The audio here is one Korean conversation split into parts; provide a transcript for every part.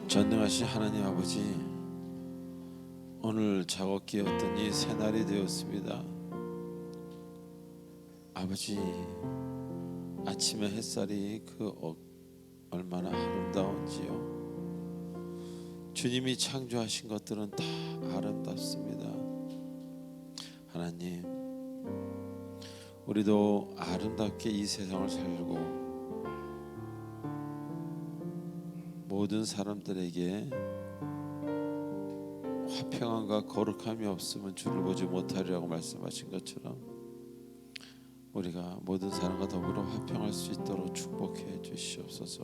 전능하신 하나님 아버지, 오늘 작업 깨었더니 새날이 되었습니다. 아버지, 아침의 햇살이 얼마나 아름다운지요. 주님이 창조하신 것들은 다 아름답습니다. 하나님, 우리도 아름답게 이 세상을 살고 모든 사람들에게 화평함과 거룩함이 없으면 주를 보지 못하리라고 말씀하신 것처럼 우리가 모든 사람과 더불어 화평할 수 있도록 축복해 주시옵소서.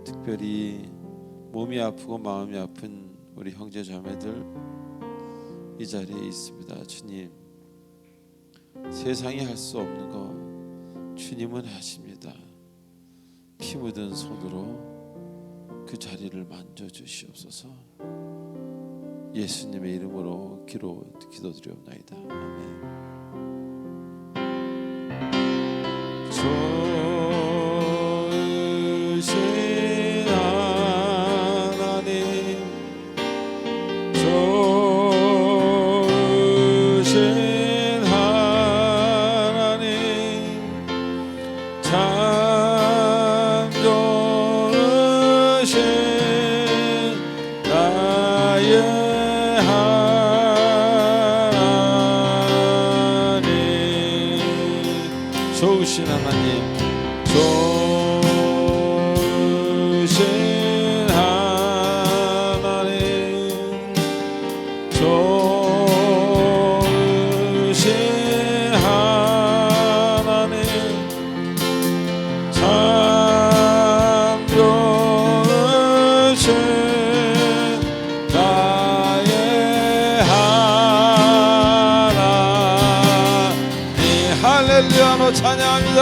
특별히 몸이 아프고 마음이 아픈 우리 형제 자매들 이 자리에 있습니다. 주님, 세상이 할 수 없는 거 주님은 하십니다. 피 묻은 손으로 그 자리를 만져주시옵소서. 예수님의 이름으로 기도드리옵나이다. 아멘. 좋으신 하나님, 좋으신 하나님, 참 좋으신 나의 하나님. 좋으신 하나님, 좋으신 하나님, 좋으신 하나님, 참 좋으신 나의 하나님. 할렐루야로 찬양합니다.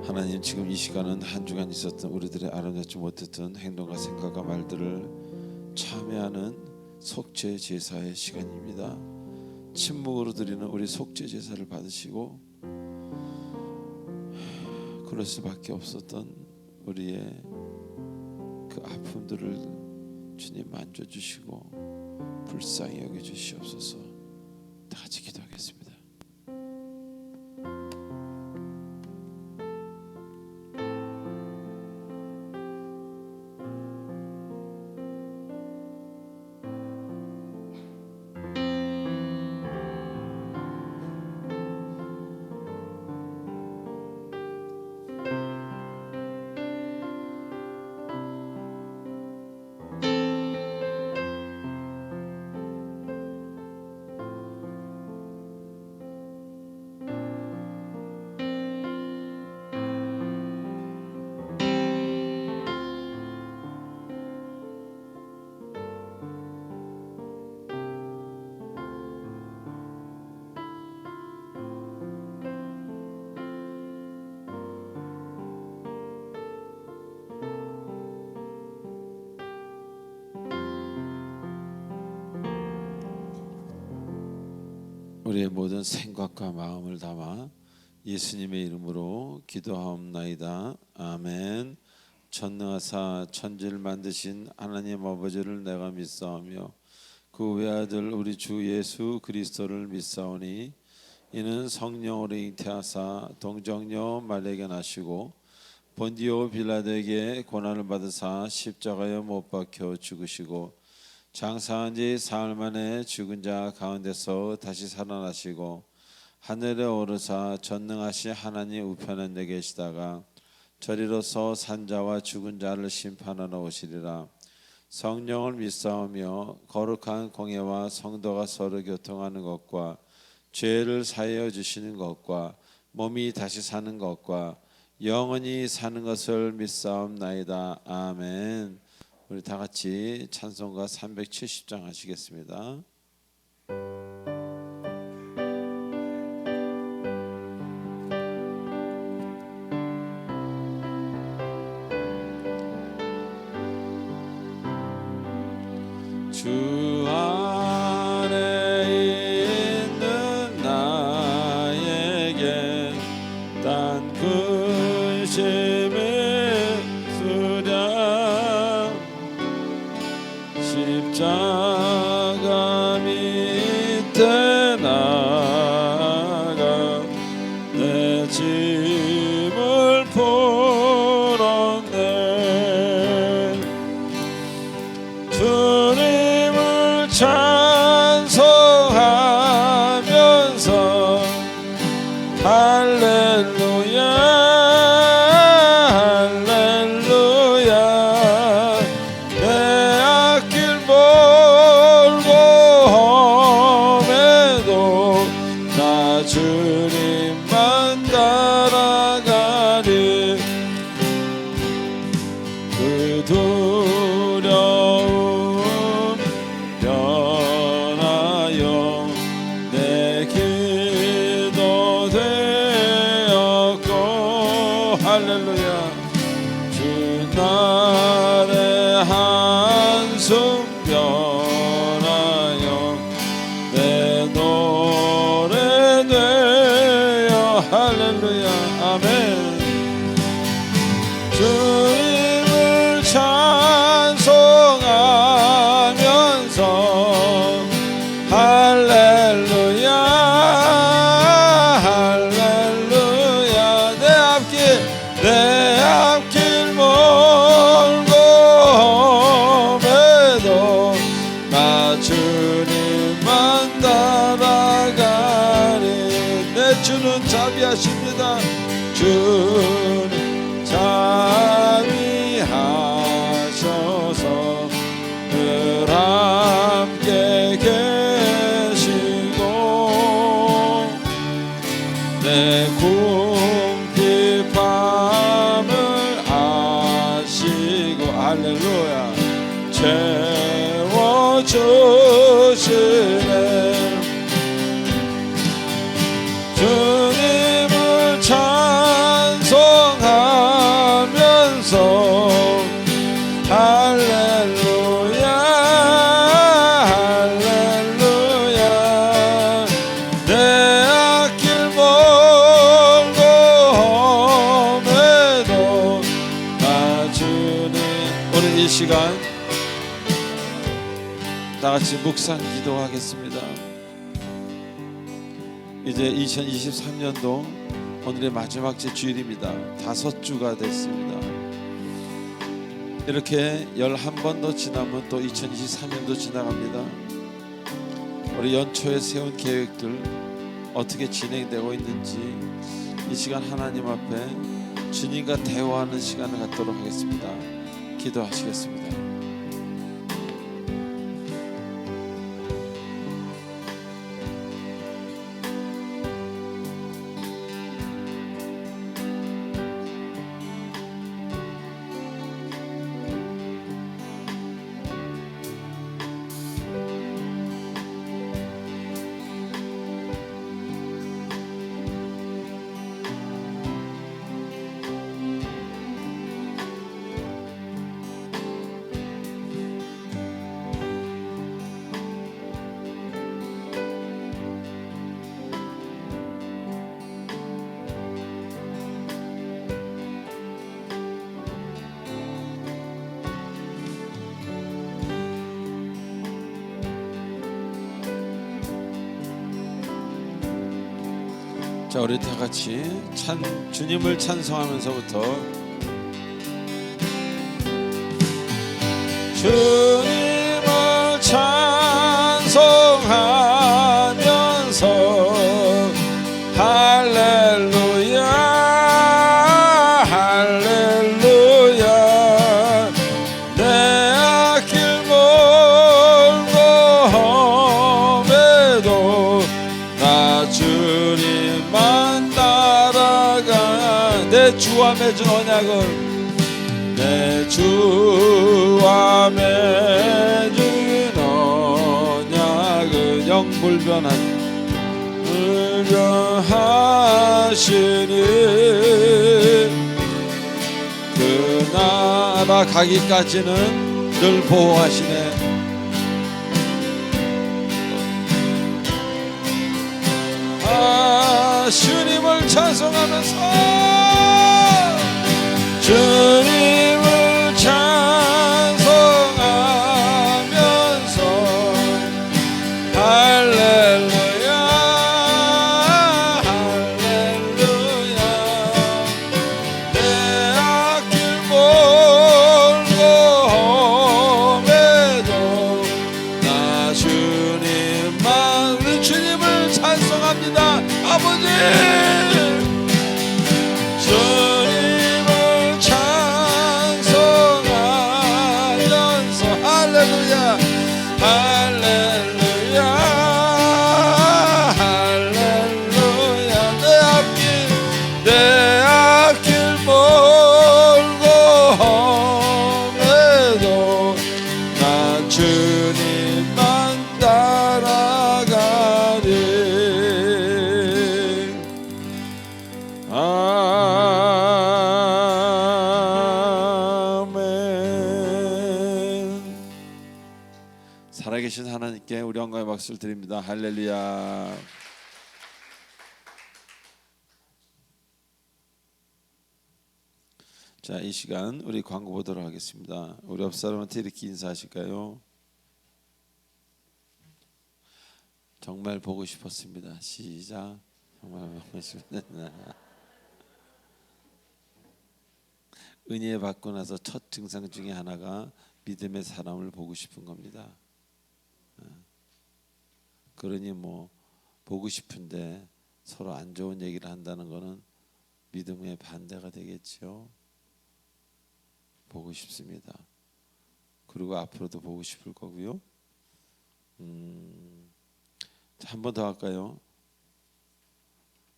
하나님, 지금 이 시간은 한 주간 있었던 우리들의 아름답지 못했던 행동과 생각과 말들을 참회하는 속죄 제사의 시간입니다. 침묵으로 드리는 우리 속죄 제사를 받으시고 그럴 수밖에 없었던 우리의 그 아픔들을 주님 만져주시고 불쌍히 여겨주시옵소서. 다 같이 기도하겠습니다. 우리의 모든 생각과 마음을 담아 예수님의 이름으로 기도하옵나이다. 아멘. 전능하사 천지를 만드신 하나님 아버지를 내가 믿사오며 그 외아들 우리 주 예수 그리스도를 믿사오니 이는 성령으로 잉태하사 동정녀 마리아에게 나시고 본디오 빌라도에게 고난을 받으사 십자가에 못 박혀 죽으시고 장사한 지 사흘 만에 죽은 자 가운데서 다시 살아나시고 하늘에 오르사 전능하신 하나님 우편에 내 계시다가 저리로서 산자와 죽은 자를 심판하러 오시리라. 성령을 믿사오며 거룩한 공예와 성도가 서로 교통하는 것과 죄를 사하여 주시는 것과 몸이 다시 사는 것과 영원히 사는 것을 믿사옵나이다. 아멘. 우리 다 같이 찬송가 370장 하시겠습니다. 주 안에 있는 나에게 단 근심의 수량 십자가 밑에 나가 내 짐을 풀었네. 주님을 찬송하면서 할렐루야 할렐루야 내 앞길 멀고 험해도 나 주님만 따라가리. 그 두려움 변하여 내 기도 되었고 할렐루야 주 나의 한숨 변하여 내 노래 되어 할렐루야 아멘. 주님을 찬송하면서 할렐루야 할렐루야 내 앞길 멀고 험해도 나 주님만 따라가리. 내 주는 자비하십니다. 주는 자비하셔서 늘 함께 계시고 내 궁핍함을 아시고 할렐루야 채워주시네. 주님을 찬송하면서 할렐루야 할렐루야 내 앞길 멀고 험해도 나 주님. 오늘 이 시간 다 같이 묵상 기도하겠습니다. 이제 2023년도 오늘의 마지막 주일입니다. 5주가 됐습니다. 이렇게 11번도 지나면 또 2023년도 지나갑니다. 우리 연초에 세운 계획들 어떻게 진행되고 있는지 이 시간 하나님 앞에 주님과 대화하는 시간을 갖도록 하겠습니다. 기도하시겠습니다. 자, 우리 다 같이 주님을 찬송하면서부터 주님을 찬송하면서 할렐루야 할렐루야 내 앞길 멀고 험해도 나 주님만 따라가 내 주와 맺은 언약을 내 주와 맺은 언약을 영불변하시니 그 나라 가기까지는 늘 보호하시네. 주님을 찬송하면서 주님을 찬송하면서 할렐루야 할렐루야 내 앞길 멀고 험해도 나 주님만 우리 주님을 찬송합니다. 아버지 주님을 찬송하면서 할렐루야 할렐루야 할렐루야 내 앞길 멀고 험해도 나 주님만 따라가리. 살아계신 하나님께 우리 영광의 박수를 드립니다. 할렐루야. 자, 이 시간 우리 광고 보도록 하겠습니다. 우리 옆 사람한테 이렇게 인사하실까요? 정말 보고 싶었습니다. 시작. 정말 보고 싶었습니다. 은혜 받고 나서 첫 증상 중에 하나가 믿음의 사람을 보고 싶은 겁니다. 그러니 뭐 보고 싶은데 서로 안 좋은 얘기를 한다는 것은 믿음의 반대가 되겠죠. 보고 싶습니다. 그리고 앞으로도 보고 싶을 거고요. 한 번 더 할까요?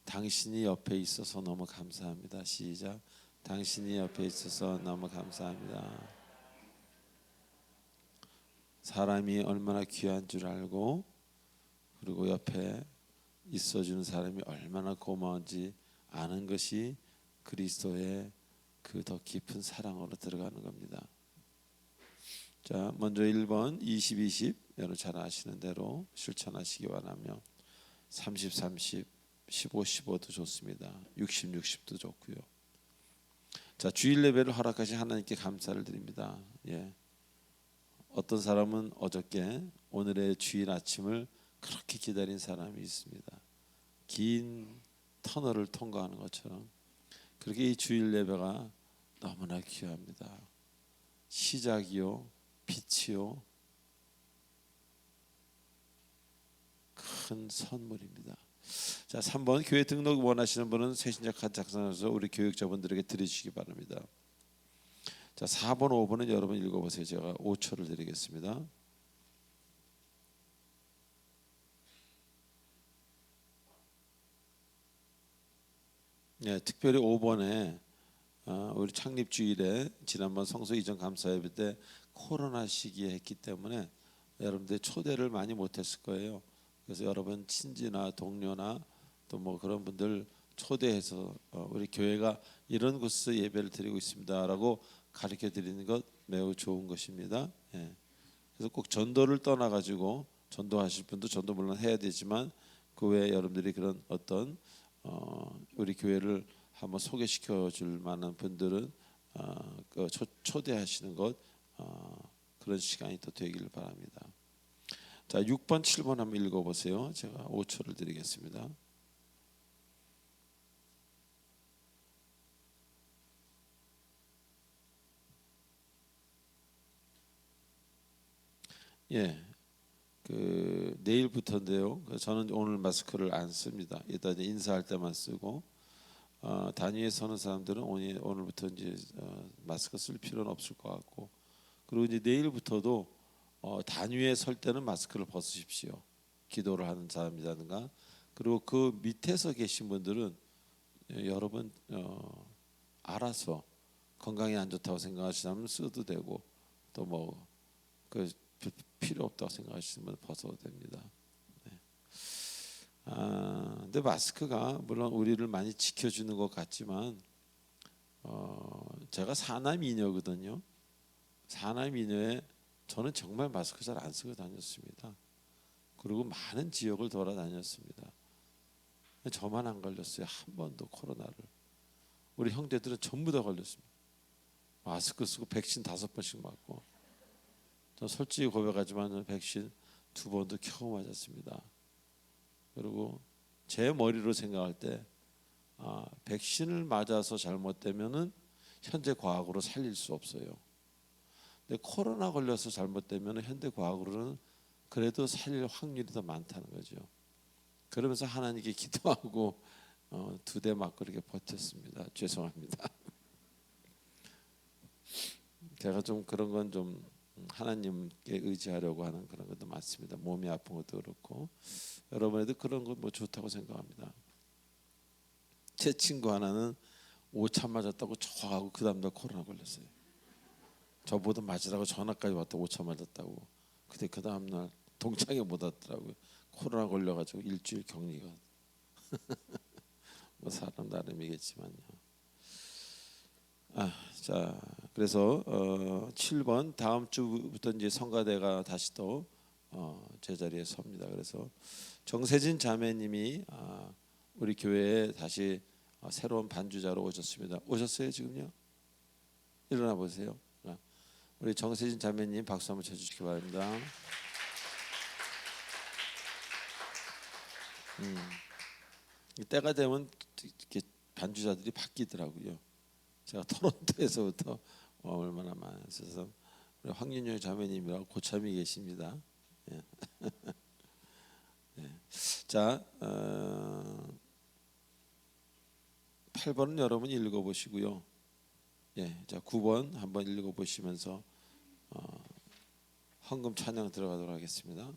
당신이 옆에 있어서 너무 감사합니다. 시작. 당신이 옆에 있어서 너무 감사합니다. 사람이 얼마나 귀한 줄 알고 그리고 옆에 있어주는 사람이 얼마나 고마운지 아는 것이 그리스도의 그 더 깊은 사랑으로 들어가는 겁니다. 자, 먼저 1번 20, 20 여러분 잘 아시는 대로 실천하시기 바라며 30, 30, 15, 15도 좋습니다. 60, 60도 좋고요. 자, 주일 예배를 허락하신 하나님께 감사를 드립니다. 예. 어떤 사람은 어저께 오늘의 주일 아침을 그렇게 기다린 사람이 있습니다. 긴 터널을 통과하는 것처럼 그렇게 이 주일 예배가 너무나 귀합니다. 시작이요, 빛이요, 큰 선물입니다. 자, 3번 교회 등록 원하시는 분은 새신자 카드 작성해서 우리 교육자분들에게 드리시기 바랍니다. 자, 4번, 5번은 여러분 읽어보세요. 제가 5초를 드리겠습니다. 네, 특별히 5번에 우리 창립주일에 지난번 성소 이전 감사예배 때 코로나 시기에 했기 때문에 여러분들 초대를 많이 못했을 거예요. 그래서 여러분 친지나 동료나 또 뭐 그런 분들 초대해서 우리 교회가 이런 곳에서 예배를 드리고 있습니다라고 가르쳐 드리는 것 매우 좋은 것입니다. 예. 그래서 꼭 전도를 떠나 가지고 전도하실 분도 전도 물론 해야 되지만 그 외에 여러분들이 그런 어떤 우리 교회를 한번 소개시켜 줄 만한 분들은 그 초대하시는 것 그런 시간이 또 되기를 바랍니다. 자, 6번, 7번 한번 읽어보세요. 제가 5초를 드리겠습니다. 예, 내일부터인데요. 저는 오늘 마스크를 안 씁니다. 이따 이제 인사할 때만 쓰고 단위에 서는 사람들은 오늘부터 이제 마스크 쓸 필요는 없을 것 같고, 그리고 이제 내일부터도 단위에 설 때는 마스크를 벗으십시오. 기도를 하는 사람이라든가. 그리고 그 밑에서 계신 분들은 여러분 알아서 건강에 안 좋다고 생각하시면 써도 되고, 또 뭐 그 필요 없다고 생각하시면 벗어도 됩니다. 네. 근데 마스크가 물론 우리를 많이 지켜주는 것 같지만 제가 사남이녀거든요. 사남이녀에 저는 정말 마스크 잘 안 쓰고 다녔습니다. 그리고 많은 지역을 돌아다녔습니다. 저만 안 걸렸어요. 한 번도 코로나를. 우리 형제들은 전부 다 걸렸습니다. 마스크 쓰고 백신 5번씩 맞고. 저 솔직히 고백하지만 백신 2번도 겨우 맞았습니다. 그리고 제 머리로 생각할 때 백신을 맞아서 잘못되면은 현대 과학으로 살릴 수 없어요. 근데 코로나 걸려서 잘못되면 현대 과학으로는 그래도 살릴 확률이 더 많다는 거죠. 그러면서 하나님께 기도하고 2대 맞고 이렇게 버텼습니다. 죄송합니다. 제가 좀 그런 건 좀 하나님께 의지하려고 하는 그런 것도 맞습니다. 몸이 아픈 것도 그렇고, 여러분에도 그런 거 뭐 좋다고 생각합니다. 제 친구 하나는 5차 맞았다고 저하고 그 다음날 코로나 걸렸어요. 저보다 맞으라고 전화까지 왔다 5차 맞았다고. 근데 그 다음날 동창회 못 왔더라고요. 코로나 걸려가지고 일주일 격리가. 뭐 사람 나름이겠지만요. 자, 그래서 7번 다음 주부터 이제 성가대가 다시 또 제자리에 섭니다. 그래서 정세진 자매님이 우리 교회에 다시 새로운 반주자로 오셨습니다. 오셨어요 지금요? 일어나 보세요. 우리 정세진 자매님 박수 한번 쳐주시기 바랍니다. 때가 되면 이렇게 반주자들이 바뀌더라고요. 제가 토론토에서부터 얼마나 많으셔서 우리 황윤영 자매님이라고 고참이 계십니다. 예. 네. 자, 8번은 여러분 읽어보시고요. 예, 자 9번 한번 읽어보시면서 헌금 찬양 들어가도록 하겠습니다.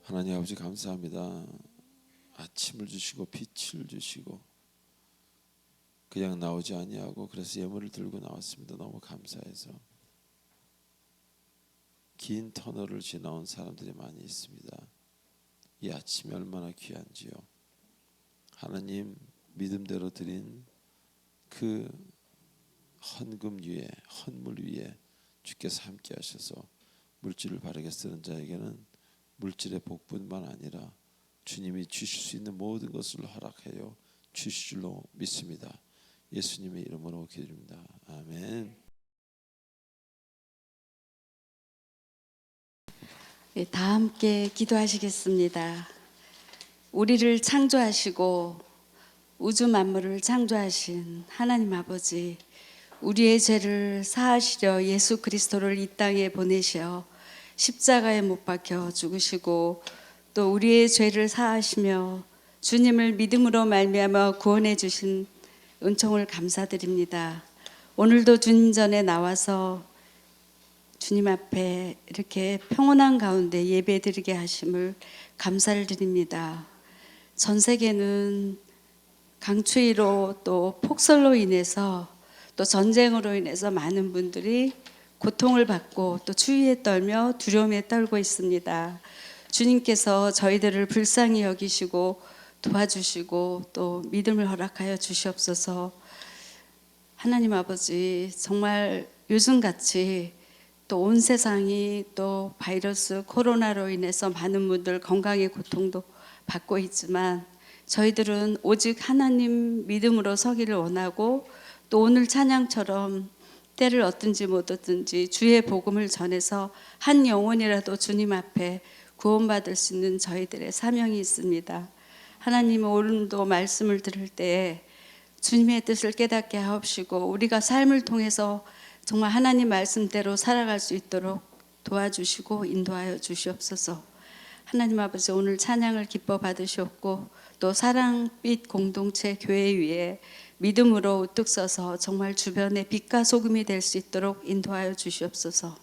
하나님 아버지 감사합니다. 아침을 주시고 빛을 주시고 그냥 나오지 아니하고 그래서 예물을 들고 나왔습니다. 너무 감사해서. 긴 터널을 지나온 사람들이 많이 있습니다. 이 아침이 얼마나 귀한지요. 하나님 믿음대로 드린 그 헌금 위에 헌물 위에 주께서 함께 하셔서 물질을 바르게 쓰는 자에게는 물질의 복뿐만 아니라 주님이 주실 수 있는 모든 것을 허락하여 주실 줄로 믿습니다. 예수님의 이름으로 기도드립니다. 아멘. 네, 다 함께 기도하시겠습니다. 우리를 창조하시고 우주 만물을 창조하신 하나님 아버지, 우리의 죄를 사하시려 예수 그리스도를 이 땅에 보내셔 십자가에 못 박혀 죽으시고 또 우리의 죄를 사하시며 주님을 믿음으로 말미암아 구원해 주신 은총을 감사드립니다. 오늘도 주님 전에 나와서 주님 앞에 이렇게 평온한 가운데 예배드리게 하심을 감사를 드립니다. 전 세계는 강추위로 또 폭설로 인해서 또 전쟁으로 인해서 많은 분들이 고통을 받고 또 추위에 떨며 두려움에 떨고 있습니다. 주님께서 저희들을 불쌍히 여기시고 도와주시고 또 믿음을 허락하여 주시옵소서. 하나님 아버지, 정말 요즘같이 또 온 세상이 또 바이러스 코로나로 인해서 많은 분들 건강의 고통도 받고 있지만 저희들은 오직 하나님 믿음으로 서기를 원하고 또 오늘 찬양처럼 때를 얻든지 못 얻든지 주의 복음을 전해서 한 영혼이라도 주님 앞에 구원받을 수 있는 저희들의 사명이 있습니다. 하나님, 오늘도 말씀을 들을 때 주님의 뜻을 깨닫게 하옵시고 우리가 삶을 통해서 정말 하나님 말씀대로 살아갈 수 있도록 도와주시고 인도하여 주시옵소서. 하나님 아버지, 오늘 찬양을 기뻐 받으시옵고 또 사랑빛 공동체 교회 위에 믿음으로 우뚝 서서 정말 주변의 빛과 소금이 될 수 있도록 인도하여 주시옵소서.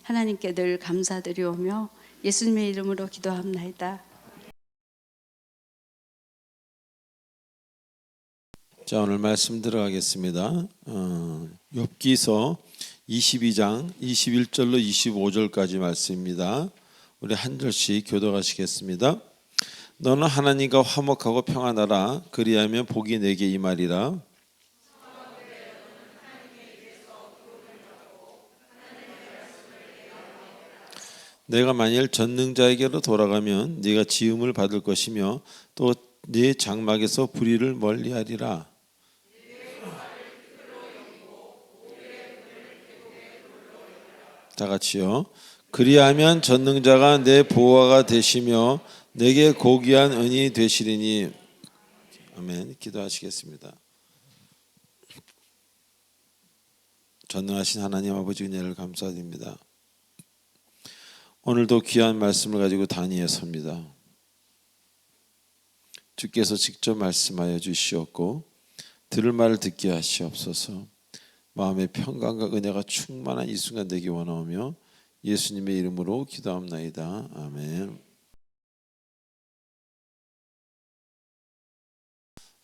하나님께 늘 감사드리오며 예수님의 이름으로 기도합나이다. 자, 오늘 말씀 들어가겠습니다. 욥기서 22장 21절로 25절까지 말씀입니다. 우리 한 절씩 교독하시겠습니다. 너는 하나님과 화목하고 평안하라. 그리하면 복이 내게 임하리라. 내가 만일 전능자에게로 돌아가면 네가 지음을 받을 것이며 또 네 장막에서 불의를 멀리하리라. 다 같이요. 그리하면 전능자가 내 보호가 되시며 내게 고귀한 은이 되시리니. 아멘. 기도하시겠습니다. 전능하신 하나님 아버지, 은혜를 감사드립니다. 오늘도 귀한 말씀을 가지고 단위에 섭니다. 주께서 직접 말씀하여 주시옵고 들을 말을 듣게 하시옵소서. 마음의 평강과 은혜가 충만한 이 순간 되기 원하오며 예수님의 이름으로 기도합나이다. 아멘.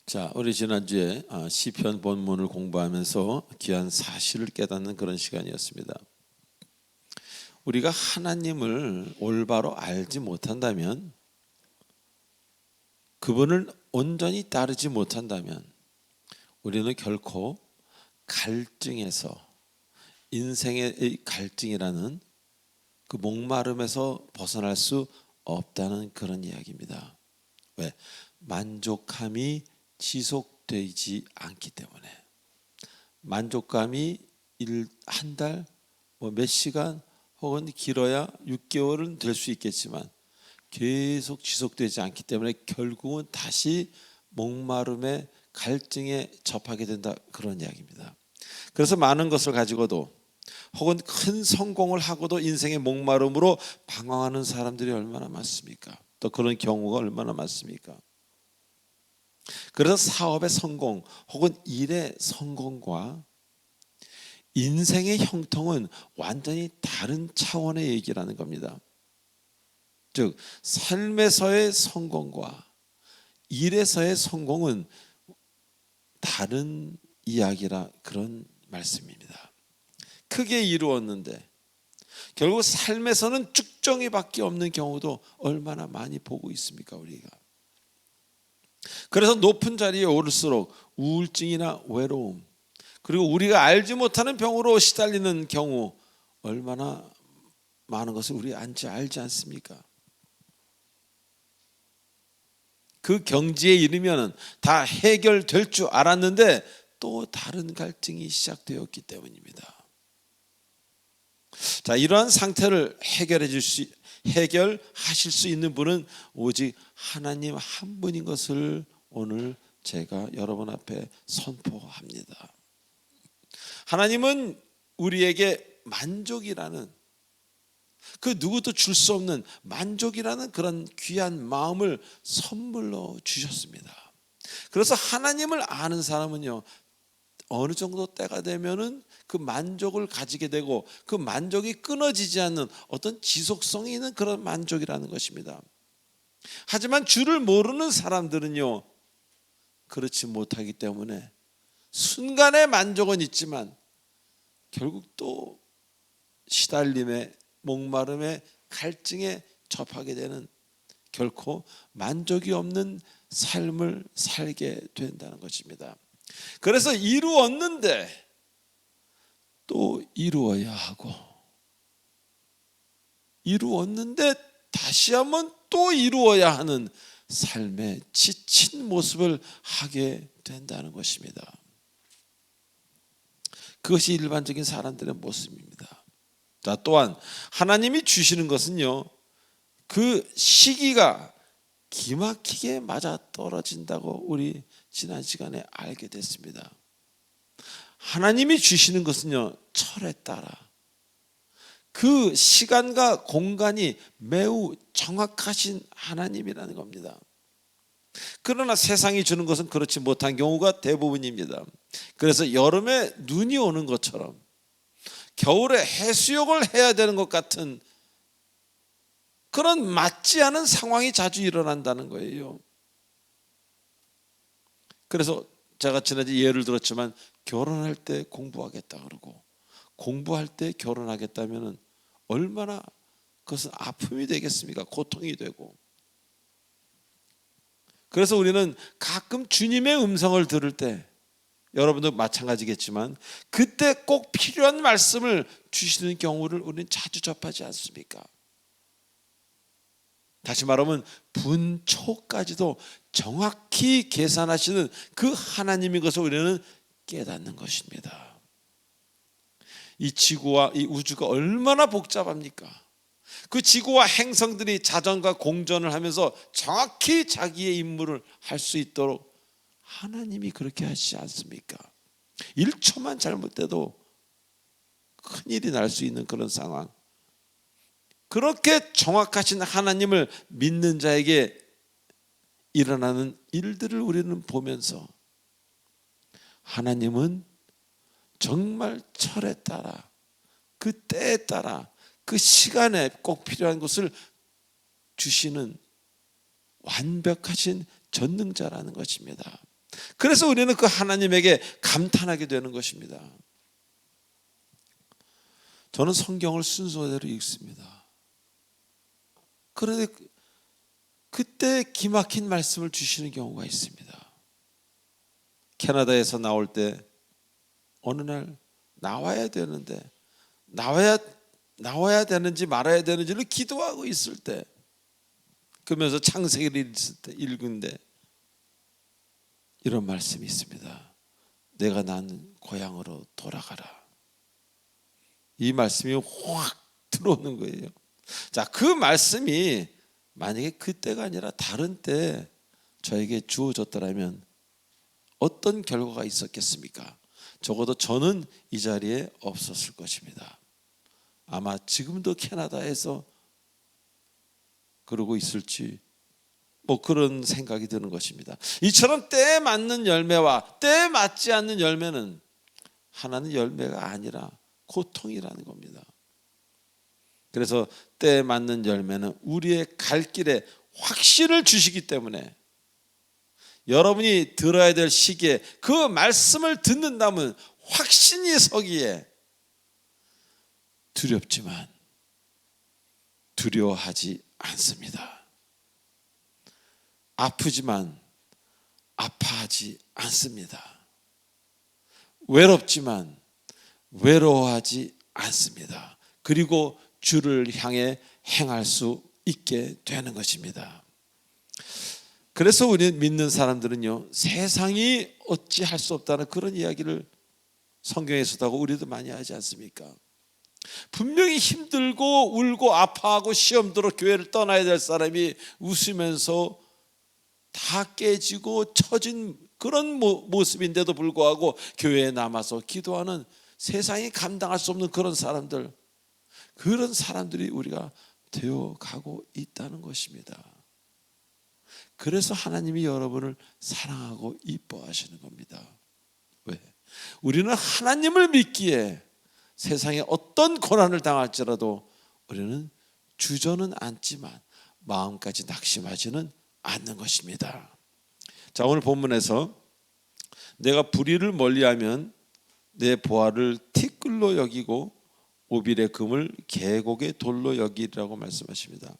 자, 우리 지난주에 시편 본문을 공부하면서 귀한 사실을 깨닫는 그런 시간이었습니다. 우리가 하나님을 올바로 알지 못한다면, 그분을 온전히 따르지 못한다면 우리는 결코 갈증에서, 인생의 갈증이라는 그 목마름에서 벗어날 수 없다는 그런 이야기입니다. 왜? 만족함이 지속되지 않기 때문에. 만족감이 한 달, 몇 시간 혹은 길어야 6개월은 될 수 있겠지만 계속 지속되지 않기 때문에 결국은 다시 목마름에 갈증에 접하게 된다, 그런 이야기입니다. 그래서 많은 것을 가지고도 혹은 큰 성공을 하고도 인생의 목마름으로 방황하는 사람들이 얼마나 많습니까? 또 그런 경우가 얼마나 많습니까? 그래서 사업의 성공 혹은 일의 성공과 인생의 형통은 완전히 다른 차원의 얘기라는 겁니다. 즉, 삶에서의 성공과 일에서의 성공은 다른 이야기라, 그런 말씀입니다. 크게 이루었는데 결국 삶에서는 쭉정이밖에 없는 경우도 얼마나 많이 보고 있습니까, 우리가. 그래서 높은 자리에 오를수록 우울증이나 외로움, 그리고 우리가 알지 못하는 병으로 시달리는 경우 얼마나 많은 것을 우리 알지 않습니까? 그 경지에 이르면은 다 해결될 줄 알았는데 또 다른 갈증이 시작되었기 때문입니다. 자, 이러한 상태를 해결하실 수 있는 분은 오직 하나님 한 분인 것을 오늘 제가 여러분 앞에 선포합니다. 하나님은 우리에게 만족이라는, 그 누구도 줄 수 없는 만족이라는 그런 귀한 마음을 선물로 주셨습니다. 그래서 하나님을 아는 사람은요, 어느 정도 때가 되면은 그 만족을 가지게 되고, 그 만족이 끊어지지 않는 어떤 지속성이 있는 그런 만족이라는 것입니다. 하지만 주를 모르는 사람들은요, 그렇지 못하기 때문에 순간의 만족은 있지만 결국 또 시달림에, 목마름에, 갈증에 접하게 되는, 결코 만족이 없는 삶을 살게 된다는 것입니다. 그래서 이루었는데 또 이루어야 하고, 이루었는데 다시 한번 또 이루어야 하는 삶의 지친 모습을 하게 된다는 것입니다. 그것이 일반적인 사람들의 모습입니다. 자, 또한 하나님이 주시는 것은요, 그 시기가 기막히게 맞아 떨어진다고 우리 지난 시간에 알게 됐습니다. 하나님이 주시는 것은요, 철에 따라 그 시간과 공간이 매우 정확하신 하나님이라는 겁니다. 그러나 세상이 주는 것은 그렇지 못한 경우가 대부분입니다. 그래서 여름에 눈이 오는 것처럼 겨울에 해수욕을 해야 되는 것 같은 그런 맞지 않은 상황이 자주 일어난다는 거예요. 그래서 제가 지난주에 예를 들었지만, 결혼할 때 공부하겠다 그러고 공부할 때 결혼하겠다면 얼마나 그것은 아픔이 되겠습니까? 고통이 되고. 그래서 우리는 가끔 주님의 음성을 들을 때, 여러분도 마찬가지겠지만 그때 꼭 필요한 말씀을 주시는 경우를 우리는 자주 접하지 않습니까? 다시 말하면 분초까지도 정확히 계산하시는 그 하나님인 것을 우리는 깨닫는 것입니다. 이 지구와 이 우주가 얼마나 복잡합니까? 그 지구와 행성들이 자전과 공전을 하면서 정확히 자기의 임무를 할 수 있도록 하나님이 그렇게 하시지 않습니까? 1초만 잘못돼도 큰일이 날 수 있는 그런 상황. 그렇게 정확하신 하나님을 믿는 자에게 일어나는 일들을 우리는 보면서, 하나님은 정말 철에 따라, 그 때에 따라, 그 시간에 꼭 필요한 것을 주시는 완벽하신 전능자라는 것입니다. 그래서 우리는 그 하나님에게 감탄하게 되는 것입니다. 저는 성경을 순서대로 읽습니다. 그런데 그때 기막힌 말씀을 주시는 경우가 있습니다. 캐나다에서 나올 때 어느 날 나와야 되는데, 나와야 되는지 말아야 되는지를 기도하고 있을 때, 그러면서 창세기를 읽는데 이런 말씀이 있습니다. 내가 난 고향으로 돌아가라. 이 말씀이 확 들어오는 거예요. 자, 그 말씀이 만약에 그때가 아니라 다른 때 저에게 주어졌더라면 어떤 결과가 있었겠습니까? 적어도 저는 이 자리에 없었을 것입니다. 아마 지금도 캐나다에서 그러고 있을지 그런 생각이 드는 것입니다. 이처럼 때에 맞는 열매와 때에 맞지 않는 열매는 하나는 열매가 아니라 고통이라는 겁니다. 그래서 때에 맞는 열매는 우리의 갈 길에 확신을 주시기 때문에, 여러분이 들어야 될 시기에 그 말씀을 듣는다면 확신이 서기에 두렵지만 두려워하지 않습니다. 아프지만 아파하지 않습니다. 외롭지만 외로워하지 않습니다. 그리고 주를 향해 행할 수 있게 되는 것입니다. 그래서 우리 믿는 사람들은요, 세상이 어찌할 수 없다는 그런 이야기를 성경에서도 하고 우리도 많이 하지 않습니까? 분명히 힘들고 울고 아파하고 시험 들어 교회를 떠나야 될 사람이 웃으면서 다 깨지고 처진 그런 모습인데도 불구하고 교회에 남아서 기도하는, 세상이 감당할 수 없는 그런 사람들이 우리가 되어가고 있다는 것입니다. 그래서 하나님이 여러분을 사랑하고 이뻐하시는 겁니다. 왜? 우리는 하나님을 믿기에 세상에 어떤 고난을 당할지라도 우리는 주저는 않지만 마음까지 낙심하지는 않는 것입니다. 자, 오늘 본문에서 내가 불의를 멀리하면 내 보화를 티끌로 여기고 오빌의 금을 계곡의 돌로 여기라고 말씀하십니다.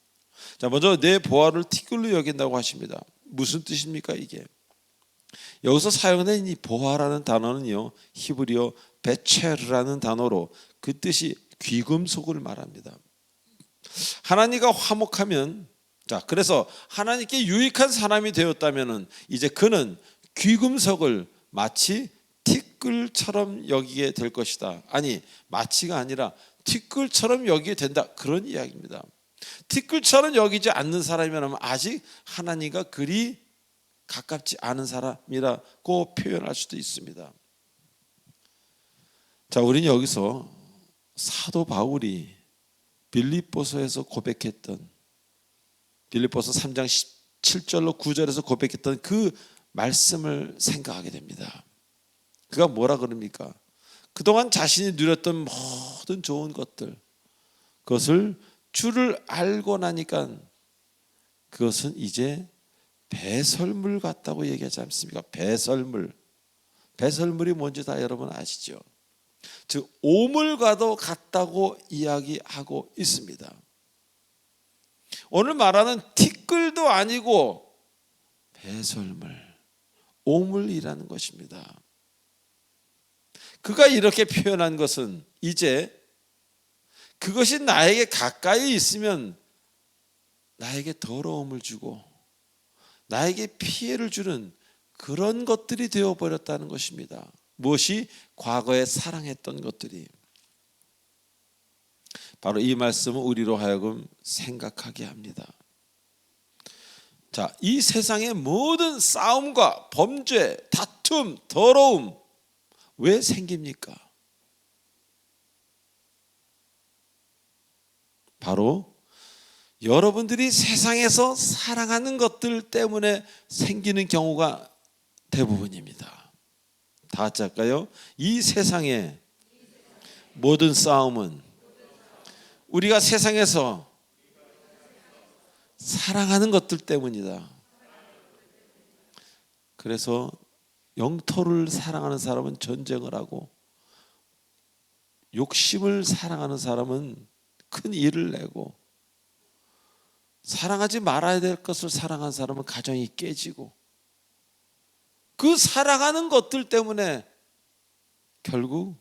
자, 먼저 내 보화를 티끌로 여긴다고 하십니다. 무슨 뜻입니까 이게? 여기서 사용된 이 보화라는 단어는요, 히브리어 베체르라는 단어로 그 뜻이 귀금속을 말합니다. 하나님과 화목하면, 자, 그래서 하나님께 유익한 사람이 되었다면은 이제 그는 귀금속을 마치 티끌처럼 여기게 될 것이다. 아니, 마치가 아니라 티끌처럼 여기게 된다, 그런 이야기입니다. 티끌처럼 여기지 않는 사람이라면 아직 하나님과 그리 가깝지 않은 사람이라고 표현할 수도 있습니다. 자, 우리는 여기서 사도 바울이 빌립보서에서 고백했던, 빌립보서 3장 7절로 9절에서 고백했던 그 말씀을 생각하게 됩니다. 그가 뭐라 그럽니까? 그동안 자신이 누렸던 모든 좋은 것들, 그것을 주를 알고 나니까 그것은 이제 배설물 같다고 얘기하지 않습니까? 배설물이 뭔지 다 여러분 아시죠? 즉 오물과도 같다고 이야기하고 있습니다. 오늘 말하는 티끌도 아니고 배설물, 오물이라는 것입니다. 그가 이렇게 표현한 것은 이제 그것이 나에게 가까이 있으면 나에게 더러움을 주고 나에게 피해를 주는 그런 것들이 되어버렸다는 것입니다. 무엇이? 과거에 사랑했던 것들이. 바로 이 말씀은 우리로 하여금 생각하게 합니다. 자, 이 세상의 모든 싸움과 범죄, 다툼, 더러움 왜 생깁니까? 바로 여러분들이 세상에서 사랑하는 것들 때문에 생기는 경우가 대부분입니다. 다 같이 할까요? 이 세상의 모든 싸움은 우리가 세상에서 사랑하는 것들 때문이다. 그래서 영토를 사랑하는 사람은 전쟁을 하고 욕심을 사랑하는 사람은 큰 일을 내고 사랑하지 말아야 될 것을 사랑하는 사람은 가정이 깨지고 그 사랑하는 것들 때문에 결국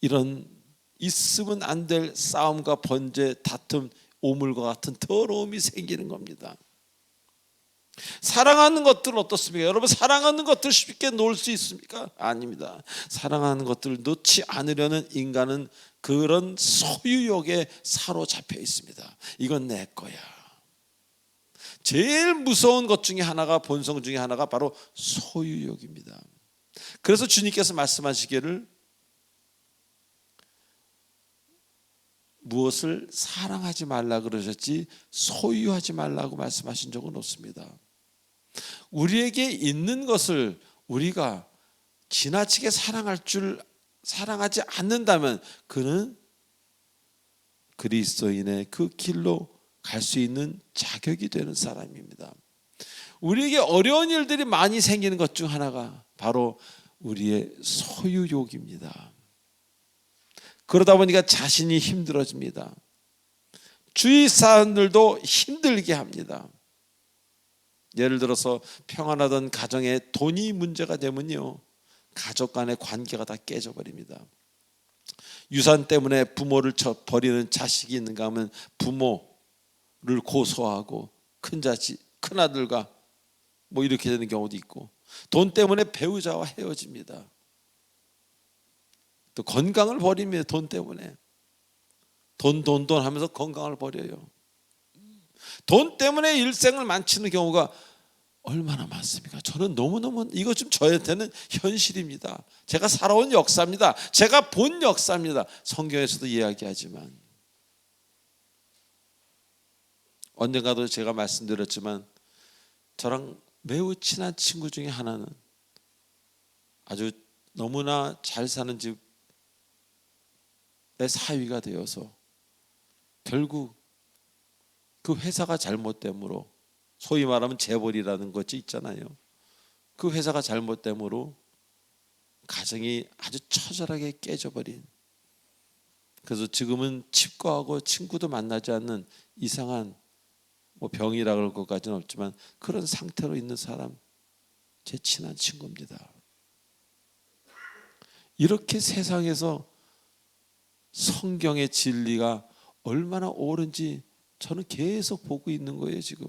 이런 있으면 안 될 싸움과 번제, 다툼, 오물과 같은 더러움이 생기는 겁니다. 사랑하는 것들은 어떻습니까? 여러분, 사랑하는 것들 쉽게 놓을 수 있습니까? 아닙니다. 사랑하는 것들을 놓지 않으려는 인간은 그런 소유욕에 사로잡혀 있습니다. 이건 내 거야. 제일 무서운 것 중에 하나가, 본성 중에 하나가 바로 소유욕입니다. 그래서 주님께서 말씀하시기를 무엇을 사랑하지 말라 그러셨지 소유하지 말라고 말씀하신 적은 없습니다. 우리에게 있는 것을 우리가 지나치게 사랑하지 않는다면 그는 그리스도인의 그 길로 갈 수 있는 자격이 되는 사람입니다. 우리에게 어려운 일들이 많이 생기는 것 중 하나가 바로 우리의 소유욕입니다. 그러다 보니까 자신이 힘들어집니다. 주위 사람들도 힘들게 합니다. 예를 들어서 평안하던 가정에 돈이 문제가 되면요, 가족 간의 관계가 다 깨져버립니다. 유산 때문에 부모를 버리는 자식이 있는가 하면 부모를 고소하고 큰아들과 뭐 이렇게 되는 경우도 있고, 돈 때문에 배우자와 헤어집니다. 또 건강을 버립니다. 돈 때문에. 돈 하면서 건강을 버려요. 돈 때문에 일생을 망치는 경우가 얼마나 많습니까? 저는 너무너무 이거 좀 저한테는 현실입니다. 제가 살아온 역사입니다. 제가 본 역사입니다. 성경에서도 이야기하지만, 언젠가도 제가 말씀드렸지만 저랑 매우 친한 친구 중에 하나는 아주 너무나 잘 사는 집의 사위가 되어서 결국 그 회사가 잘못됨으로, 소위 말하면 재벌이라는 것이 있잖아요. 그 회사가 잘못됨으로 가정이 아주 처절하게 깨져버린, 그래서 지금은 치과하고 친구도 만나지 않는 이상한, 뭐 병이라 그럴 것까지는 없지만 그런 상태로 있는 사람, 제 친한 친구입니다. 이렇게 세상에서 성경의 진리가 얼마나 옳은지 저는 계속 보고 있는 거예요. 지금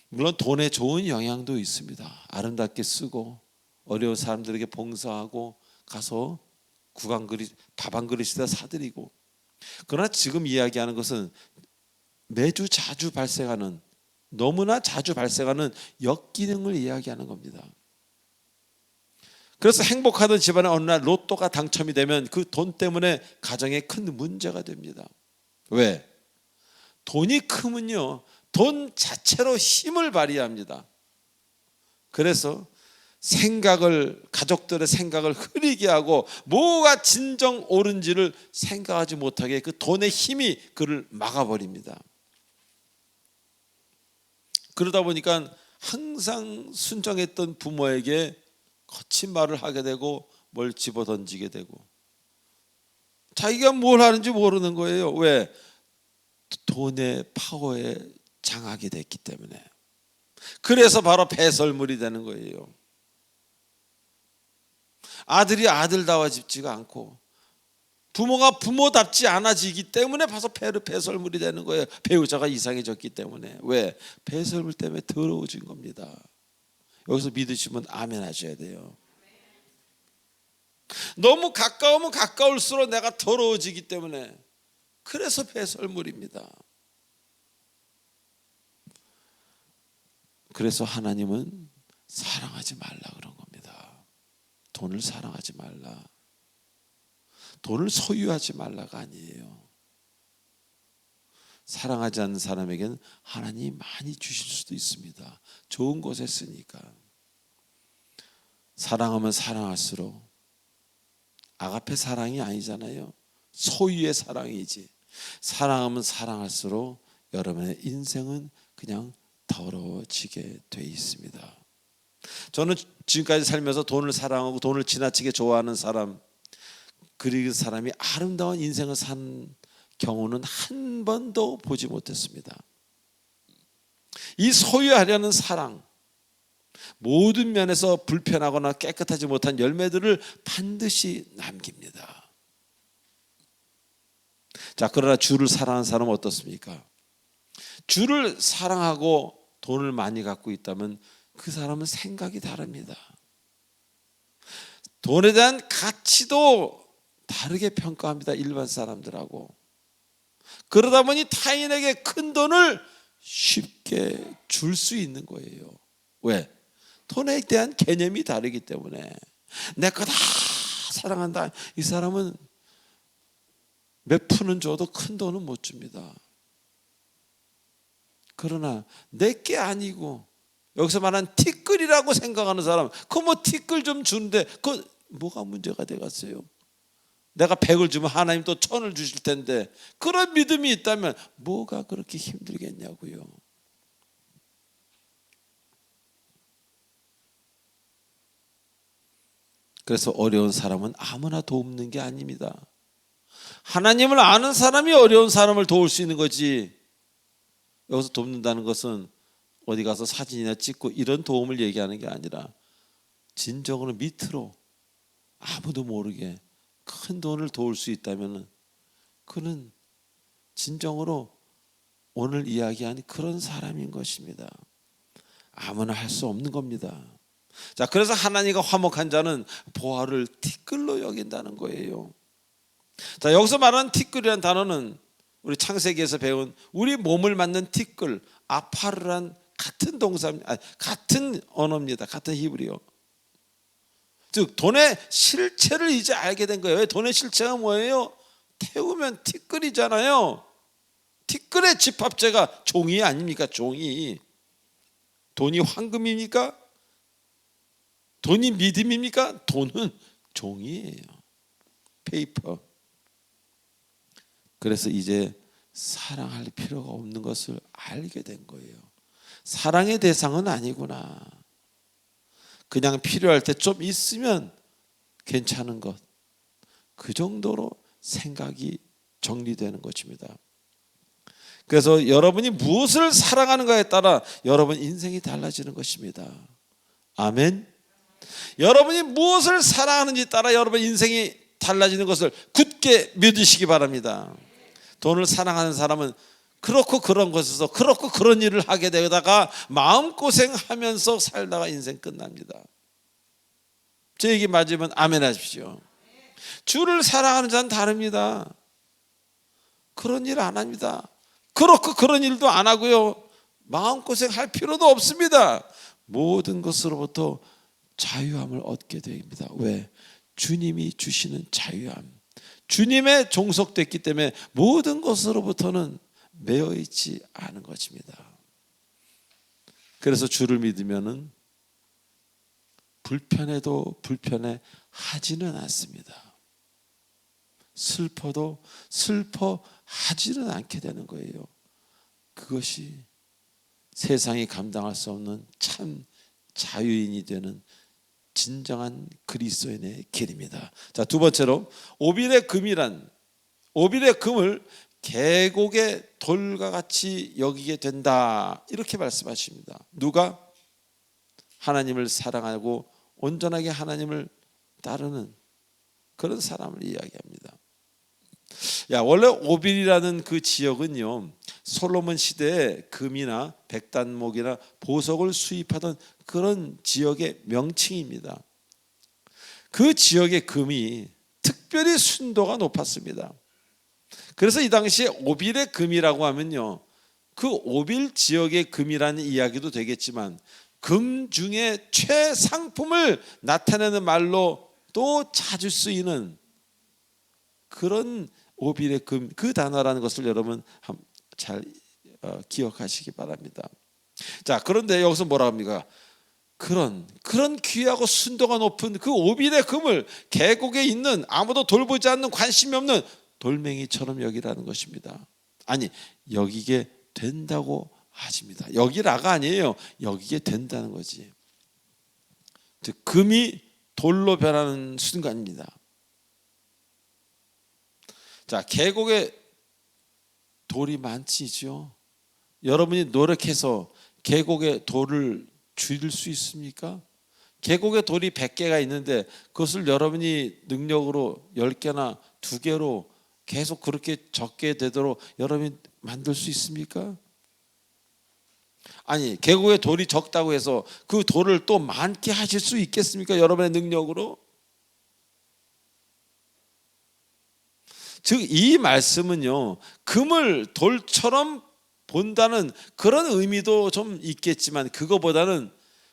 물론 돈에 좋은 영향도 있습니다. 아름답게 쓰고 어려운 사람들에게 봉사하고 가서 국왕 그릇, 밥 한 그릇이다 사드리고. 그러나 지금 이야기하는 것은 매주 자주 발생하는, 너무나 자주 발생하는 역기능을 이야기하는 겁니다. 그래서 행복하던 집안에 어느 날 로또가 당첨이 되면 그 돈 때문에 가정에 큰 문제가 됩니다. 왜? 돈이 크면요, 돈 자체로 힘을 발휘합니다. 그래서 가족들의 생각을 흐리게 하고 뭐가 진정 옳은지를 생각하지 못하게 그 돈의 힘이 그를 막아버립니다. 그러다 보니까 항상 순정했던 부모에게 거친 말을 하게 되고 뭘 집어던지게 되고, 자기가 뭘 하는지 모르는 거예요. 왜? 돈의 파워에 장악이 됐기 때문에. 그래서 바로 배설물이 되는 거예요. 아들이 아들다워지지가 않고 부모가 부모답지 않아지기 때문에 봐서 배설물이 되는 거예요. 배우자가 이상해졌기 때문에. 왜? 배설물 때문에 더러워진 겁니다. 여기서 믿으시면 아멘 하셔야 돼요. 너무 가까우면 가까울수록 내가 더러워지기 때문에, 그래서 배설물입니다. 그래서 하나님은 사랑하지 말라 그런 겁니다. 돈을 사랑하지 말라, 돈을 소유하지 말라가 아니에요. 사랑하지 않는 사람에게는 하나님이 많이 주실 수도 있습니다. 좋은 곳에 쓰니까. 사랑하면 사랑할수록, 아가페 사랑이 아니잖아요. 소유의 사랑이지. 사랑하면 사랑할수록 여러분의 인생은 그냥 더러워지게 돼 있습니다. 저는 지금까지 살면서 돈을 사랑하고 돈을 지나치게 좋아하는 사람, 그 사람이 아름다운 인생을 산 경우는 한 번도 보지 못했습니다. 이 소유하려는 사랑, 모든 면에서 불편하거나 깨끗하지 못한 열매들을 반드시 남깁니다. 자, 그러나 주를 사랑하는 사람은 어떻습니까? 주를 사랑하고 돈을 많이 갖고 있다면 그 사람은 생각이 다릅니다. 돈에 대한 가치도 다르게 평가합니다. 일반 사람들하고. 그러다 보니 타인에게 큰 돈을 쉽게 줄 수 있는 거예요. 왜? 돈에 대한 개념이 다르기 때문에. 내 거 다 사랑한다, 이 사람은 몇 푼은 줘도 큰 돈은 못 줍니다. 그러나 내게 아니고 여기서 말하는 티끌이라고 생각하는 사람, 그 뭐 티끌 좀 주는데 그 뭐가 문제가 되겠어요? 내가 100을 주면 하나님 또 1000을 주실 텐데, 그런 믿음이 있다면 뭐가 그렇게 힘들겠냐고요. 그래서 어려운 사람은 아무나 돕는 게 아닙니다. 하나님을 아는 사람이 어려운 사람을 도울 수 있는 거지, 여기서 돕는다는 것은 어디 가서 사진이나 찍고 이런 도움을 얘기하는 게 아니라 진정으로 밑으로 아무도 모르게 큰 돈을 도울 수 있다면 그는 진정으로 오늘 이야기한 그런 사람인 것입니다. 아무나 할 수 없는 겁니다. 자, 그래서 하나님과 화목한 자는 보화를 티끌로 여긴다는 거예요. 자, 여기서 말하는 티끌이라는 단어는 우리 창세기에서 배운 우리 몸을 만든 티끌, 아파르란 같은 같은 언어입니다. 같은 히브리어. 즉 돈의 실체를 이제 알게 된 거예요. 돈의 실체가 뭐예요? 태우면 티끌이잖아요. 티끌의 집합체가 종이 아닙니까? 종이. 돈이 황금입니까? 돈이 믿음입니까? 돈은 종이에요. 페이퍼. 그래서 이제 사랑할 필요가 없는 것을 알게 된 거예요. 사랑의 대상은 아니구나. 그냥 필요할 때 좀 있으면 괜찮은 것. 그 정도로 생각이 정리되는 것입니다. 그래서 여러분이 무엇을 사랑하는가에 따라 여러분 인생이 달라지는 것입니다. 아멘. 여러분이 무엇을 사랑하는지 따라 여러분 인생이 달라지는 것을 굳게 믿으시기 바랍니다. 돈을 사랑하는 사람은 그렇고 그런 것에서 그렇고 그런 일을 하게 되다가 마음고생하면서 살다가 인생 끝납니다. 제 얘기 맞으면 아멘 하십시오. 주를 사랑하는 자는 다릅니다. 그런 일 안 합니다. 그렇고 그런 일도 안 하고요. 마음고생할 필요도 없습니다. 모든 것으로부터 자유함을 얻게 됩니다. 왜? 주님이 주시는 자유함. 주님의 종속됐기 때문에 모든 것으로부터는 매여 있지 않은 것입니다. 그래서 주를 믿으면은 불편해도 불편해하지는 않습니다. 슬퍼도 슬퍼하지는 않게 되는 거예요. 그것이 세상이 감당할 수 없는 참 자유인이 되는 진정한 그리스도인의 길입니다. 자, 두 번째로 오빌의 금을 계곡의 돌과 같이 여기게 된다, 이렇게 말씀하십니다. 누가? 하나님을 사랑하고 온전하게 하나님을 따르는 그런 사람을 이야기합니다. 원래 오빌이라는 그 지역은요, 솔로몬 시대에 금이나 백단목이나 보석을 수입하던 그런 지역의 명칭입니다. 그 지역의 금이 특별히 순도가 높았습니다. 그래서 이 당시에 오빌의 금이라고 하면요, 그 오빌 지역의 금이라는 이야기도 되겠지만 금 중에 최상품을 나타내는 말로 또 자주 쓰이는 그런 오빌의 금, 그 단어라는 것을 여러분 잘 기억하시기 바랍니다. 자, 그런데 여기서 뭐라 합니까? 그런 귀하고 순도가 높은 그 오빌의 금을 계곡에 있는 아무도 돌보지 않는 관심이 없는 돌멩이처럼 여기라는 것입니다. 아니, 여기게 된다고 하십니다. 여기라가 아니에요. 여기게 된다는 거지. 즉 금이 돌로 변하는 순간입니다. 자, 계곡에 돌이 많지죠. 여러분이 노력해서 계곡에 돌을 줄일 수 있습니까? 계곡에 돌이 100개가 있는데 그것을 여러분이 능력으로 10개나 2개로 계속 그렇게 적게 되도록 여러분이 만들 수 있습니까? 아니, 계곡에 돌이 적다고 해서 그 돌을 또 많게 하실 수 있겠습니까? 여러분의 능력으로? 즉 이 말씀은요, 금을 돌처럼 본다는 그런 의미도 좀 있겠지만 그거보다는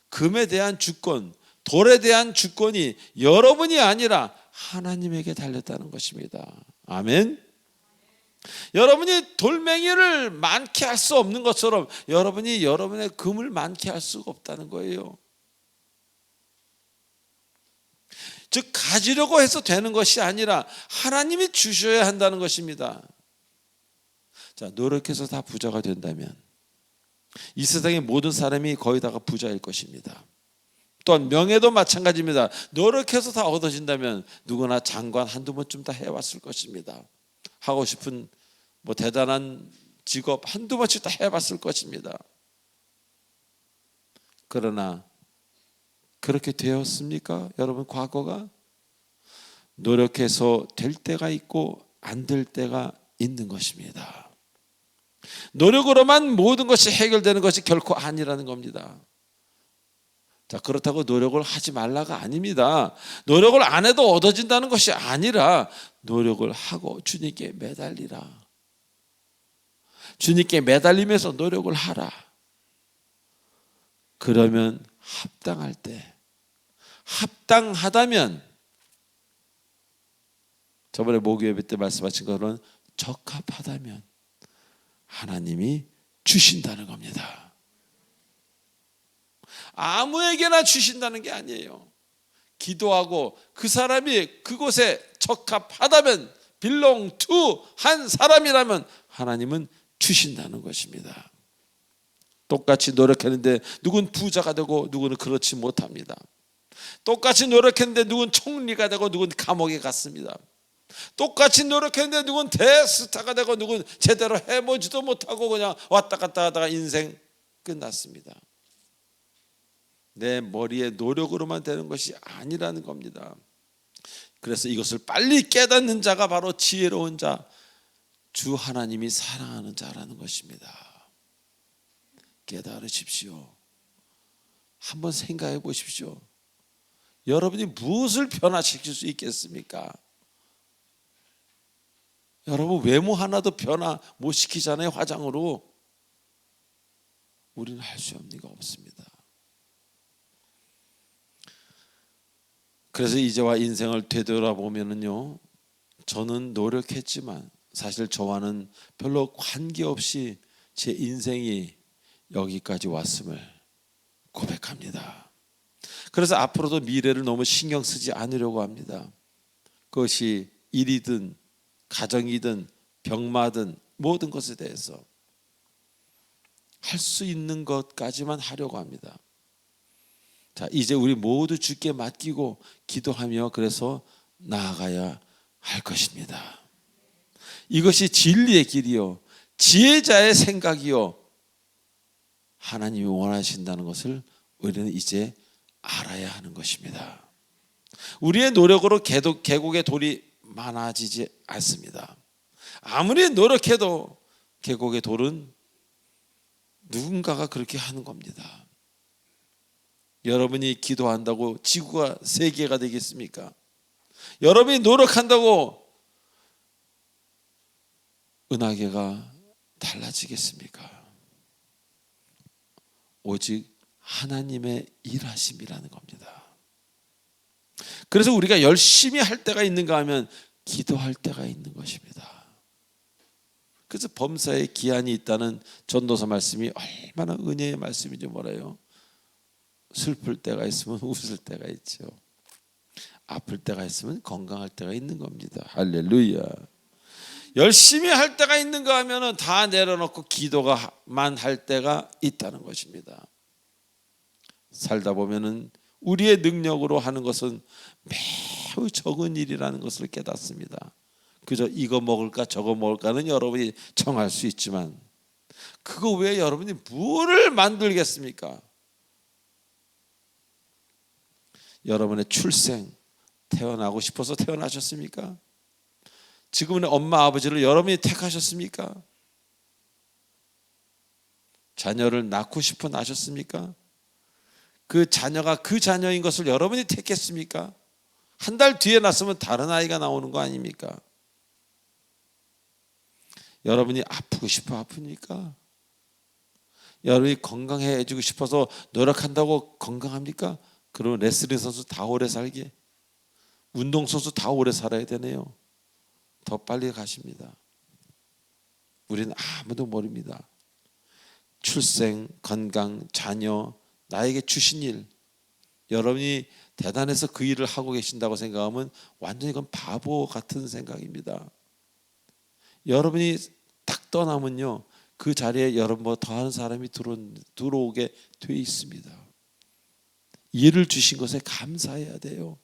금에 대한 주권, 돌에 대한 주권이 여러분이 아니라 하나님에게 달렸다는 것입니다. 아멘. 여러분이 돌멩이를 많게 할 수 없는 것처럼 여러분이 여러분의 금을 많게 할 수가 없다는 거예요. 즉 가지려고 해서 되는 것이 아니라 하나님이 주셔야 한다는 것입니다. 자, 노력해서 다 부자가 된다면 이 세상의 모든 사람이 거의 다가 부자일 것입니다. 또한 명예도 마찬가지입니다. 노력해서 다 얻어진다면 누구나 장관 한두 번쯤 다 해왔을 것입니다. 하고 싶은 대단한 직업 한두 번씩 다 해봤을 것입니다. 그러나 그렇게 되었습니까? 여러분, 과거가 노력해서 될 때가 있고 안 될 때가 있는 것입니다. 노력으로만 모든 것이 해결되는 것이 결코 아니라는 겁니다. 자, 그렇다고 노력을 하지 말라가 아닙니다. 노력을 안 해도 얻어진다는 것이 아니라 노력을 하고 주님께 매달리라. 주님께 매달리면서 노력을 하라. 그러면 합당할 때, 합당하다면, 저번에 목요일 때 말씀하신 것은 적합하다면 하나님이 주신다는 겁니다. 아무에게나 주신다는 게 아니에요. 기도하고 그 사람이 그곳에 적합하다면, belong to 한 사람이라면 하나님은 주신다는 것입니다. 똑같이 노력했는데 누군 부자가 되고 누구는 그렇지 못합니다. 똑같이 노력했는데 누군 총리가 되고 누군 감옥에 갔습니다. 똑같이 노력했는데 누군 대스타가 되고 누군 제대로 해보지도 못하고 그냥 왔다 갔다 하다가 인생 끝났습니다. 내 머리의 노력으로만 되는 것이 아니라는 겁니다. 그래서 이것을 빨리 깨닫는 자가 바로 지혜로운 자, 주 하나님이 사랑하는 자라는 것입니다. 깨달으십시오. 한번 생각해 보십시오. 여러분이 무엇을 변화시킬 수 있겠습니까? 여러분 외모 하나도 변화 못 시키잖아요. 화장으로. 우리는 할 수 없는 게 없습니다. 그래서 이제와 인생을 되돌아보면은요, 저는 노력했지만 사실 저와는 별로 관계없이 제 인생이 여기까지 왔음을 고백합니다. 그래서 앞으로도 미래를 너무 신경 쓰지 않으려고 합니다. 그것이 일이든 가정이든 병마든 모든 것에 대해서 할 수 있는 것까지만 하려고 합니다. 자, 이제 우리 모두 주께 맡기고 기도하며 그래서 나아가야 할 것입니다. 이것이 진리의 길이요, 지혜자의 생각이요, 하나님이 원하신다는 것을 우리는 이제 알아야 하는 것입니다. 우리의 노력으로 계곡에 돌이 많아지지 않습니다. 아무리 노력해도 계곡의 돌은 누군가가 그렇게 하는 겁니다. 여러분이 기도한다고 지구가 세계가 되겠습니까? 여러분이 노력한다고 은하계가 달라지겠습니까? 오직 하나님의 일하심이라는 겁니다. 그래서 우리가 열심히 할 때가 있는가 하면 기도할 때가 있는 것입니다. 그래서 범사에 기한이 있다는 전도서 말씀이 얼마나 은혜의 말씀인지 몰라요. 슬플 때가 있으면 웃을 때가 있죠. 아플 때가 있으면 건강할 때가 있는 겁니다. 할렐루야. 열심히 할 때가 있는가 하면 다 내려놓고 기도만 할 때가 있다는 것입니다. 살다 보면은 우리의 능력으로 하는 것은 매우 적은 일이라는 것을 깨닫습니다. 그저 이거 먹을까 저거 먹을까는 여러분이 정할 수 있지만 그거 외에 여러분이 뭐를 만들겠습니까? 여러분의 출생, 태어나고 싶어서 태어나셨습니까? 지금은 엄마 아버지를 여러분이 택하셨습니까? 자녀를 낳고 싶어 낳으셨습니까? 그 자녀가 그 자녀인 것을 여러분이 택했습니까? 한 달 뒤에 낳았으면 다른 아이가 나오는 거 아닙니까? 여러분이 아프고 싶어 아프니까? 여러분이 건강해지고 싶어서 노력한다고 건강합니까? 그러면 레슬링 선수 다 오래 살게, 운동 선수 다 오래 살아야 되네요. 더 빨리 가십니다. 우리는 아무도 모릅니다. 출생, 건강, 자녀, 나에게 주신 일, 여러분이 대단해서 그 일을 하고 계신다고 생각하면 완전히 그건 바보 같은 생각입니다. 여러분이 딱 떠나면요, 그 자리에 여러분보다 더하는 사람이 들어오게 돼 있습니다. 일을 주신 것에 감사해야 돼요.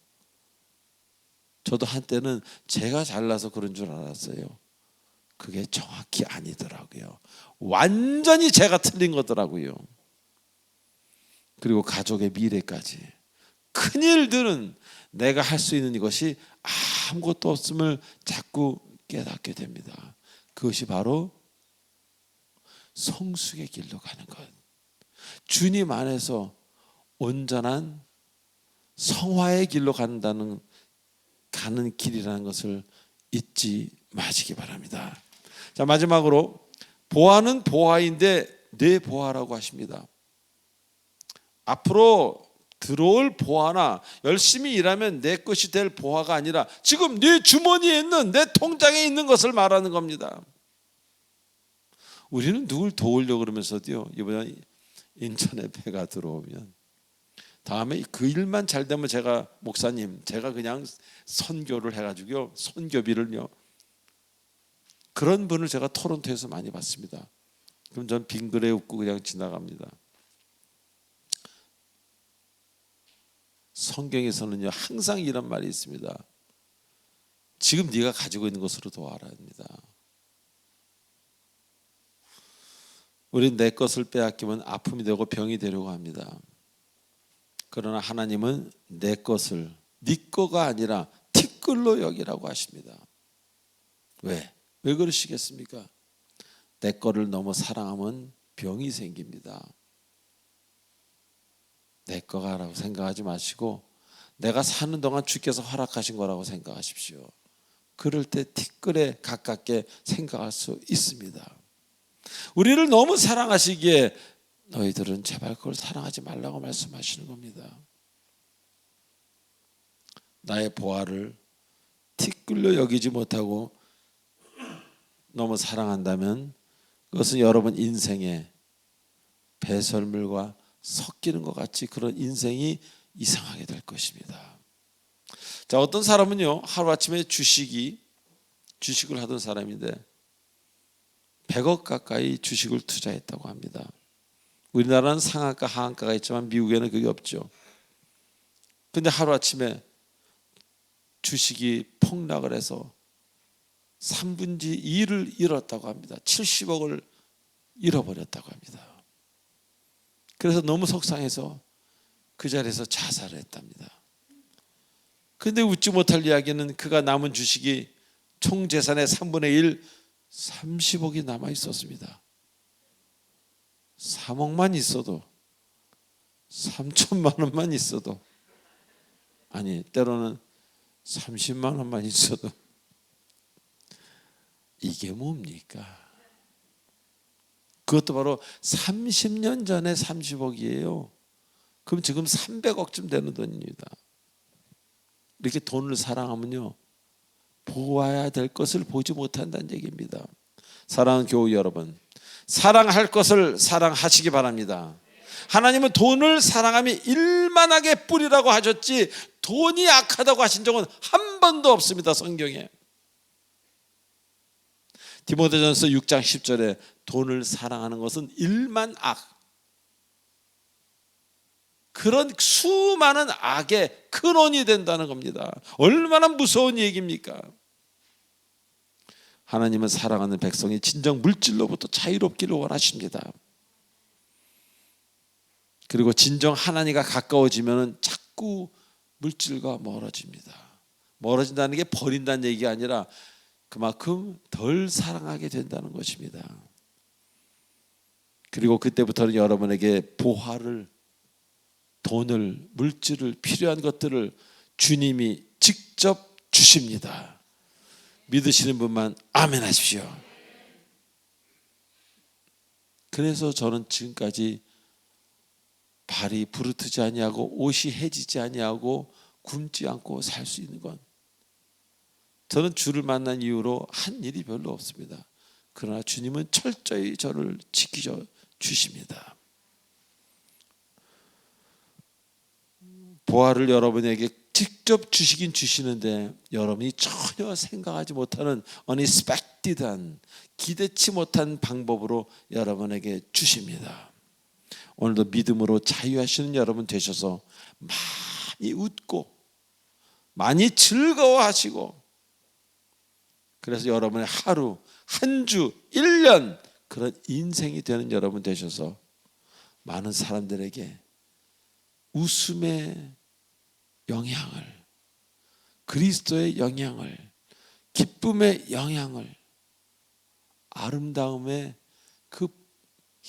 저도 한때는 제가 잘나서 그런 줄 알았어요. 그게 정확히 아니더라고요. 완전히 제가 틀린 거더라고요. 그리고 가족의 미래까지 큰 일들은 내가 할 수 있는 이것이 아무것도 없음을 자꾸 깨닫게 됩니다. 그것이 바로 성숙의 길로 가는 것, 주님 안에서 온전한 성화의 길로 가는 길이라는 것을 잊지 마시기 바랍니다. 자, 마지막으로 보아는 보아인데 내 보아라고 하십니다. 앞으로 들어올 보아나 열심히 일하면 내 것이 될 보아가 아니라 지금 네 주머니에 있는, 내 통장에 있는 것을 말하는 겁니다. 우리는 누굴 도우려고 그러면서도요, 이번에 인천에 배가 들어오면 다음에 그 일만 잘 되면 제가 목사님, 제가 그냥 선교를 해가지고요, 선교비를요, 그런 분을 제가 토론토에서 많이 봤습니다. 그럼 전 빙그레 웃고 그냥 지나갑니다. 성경에서는요, 항상 이런 말이 있습니다. 지금 네가 가지고 있는 것으로 도와라 합니다. 우리는 내 것을 빼앗기면 아픔이 되고 병이 되려고 합니다. 그러나 하나님은 내 것을 네 거가 아니라 티끌로 여기라고 하십니다. 왜 그러시겠습니까? 내 거를 너무 사랑하면 병이 생깁니다. 내 거가라고 생각하지 마시고 내가 사는 동안 주께서 허락하신 거라고 생각하십시오. 그럴 때 티끌에 가깝게 생각할 수 있습니다. 우리를 너무 사랑하시기에 너희들은 제발 그걸 사랑하지 말라고 말씀하시는 겁니다. 나의 보아를 티끌로 여기지 못하고 너무 사랑한다면 그것은 여러분 인생의 배설물과 섞이는 것 같이 그런 인생이 이상하게 될 것입니다. 자, 어떤 사람은요, 하루아침에 주식을 하던 사람인데 100억 가까이 주식을 투자했다고 합니다. 우리나라는 상한가 하한가가 있지만 미국에는 그게 없죠. 그런데 하루아침에 주식이 폭락을 해서 3분의 2를 잃었다고 합니다. 70억을 잃어버렸다고 합니다. 그래서 너무 속상해서 그 자리에서 자살을 했답니다. 그런데 웃지 못할 이야기는 그가 남은 주식이 총 재산의 3분의 1, 30억이 남아 있었습니다. 3억만 있어도, 3천만 원만 있어도, 아니 때로는 30만 원만 있어도 이게 뭡니까? 그것도 바로 30년 전에 30억이에요. 그럼 지금 300억쯤 되는 돈입니다. 이렇게 돈을 사랑하면요, 보아야 될 것을 보지 못한다는 얘기입니다. 사랑하는 교우 여러분, 사랑할 것을 사랑하시기 바랍니다. 하나님은 돈을 사랑함이 일만하게 뿌리라고 하셨지 돈이 악하다고 하신 적은 한 번도 없습니다. 성경에. 디모데전서 6장 10절에 돈을 사랑하는 것은 일만 악, 그런 수많은 악의 근원이 된다는 겁니다. 얼마나 무서운 얘기입니까? 하나님은 사랑하는 백성이 진정 물질로부터 자유롭기를 원하십니다. 그리고 진정 하나님과 가까워지면 자꾸 물질과 멀어집니다. 멀어진다는 게 버린다는 얘기가 아니라 그만큼 덜 사랑하게 된다는 것입니다. 그리고 그때부터는 여러분에게 보화를, 돈을, 물질을, 필요한 것들을 주님이 직접 주십니다. 믿으시는 분만 아멘 하십시오. 그래서 저는 지금까지 발이 부르트지 아니하고 옷이 해지지 아니하고 굶지 않고 살 수 있는 건, 저는 주를 만난 이후로 한 일이 별로 없습니다. 그러나 주님은 철저히 저를 지켜 주십니다. 보화를 여러분에게 직접 주시긴 주시는데 여러분이 전혀 생각하지 못하는 unexpected한, 기대치 못한 방법으로 여러분에게 주십니다. 오늘도 믿음으로 자유하시는 여러분 되셔서 많이 웃고 많이 즐거워하시고, 그래서 여러분의 하루, 한 주, 1년 그런 인생이 되는 여러분 되셔서 많은 사람들에게 웃음의 영향을, 그리스도의 영향을, 기쁨의 영향을, 아름다움의 그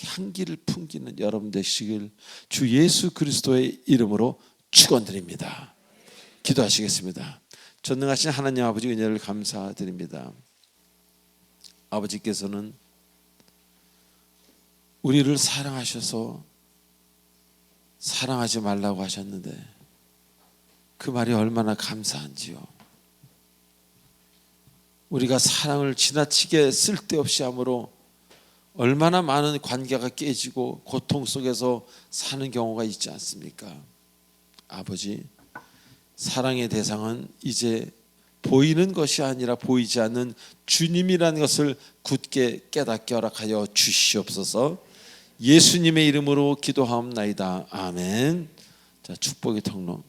향기를 풍기는 여러분 되시길 주 예수 그리스도의 이름으로 축원드립니다. 기도하시겠습니다. 전능하신 하나님 아버지 은혜를 감사드립니다. 아버지께서는 우리를 사랑하셔서 사랑하지 말라고 하셨는데 그 말이 얼마나 감사한지요. 우리가 사랑을 지나치게 쓸데없이 함으로 얼마나 많은 관계가 깨지고 고통 속에서 사는 경우가 있지 않습니까? 아버지, 사랑의 대상은 이제 보이는 것이 아니라 보이지 않는 주님이라는 것을 굳게 깨닫게 허락하여 주시옵소서. 예수님의 이름으로 기도하옵나이다. 아멘. 자, 축복의 통로.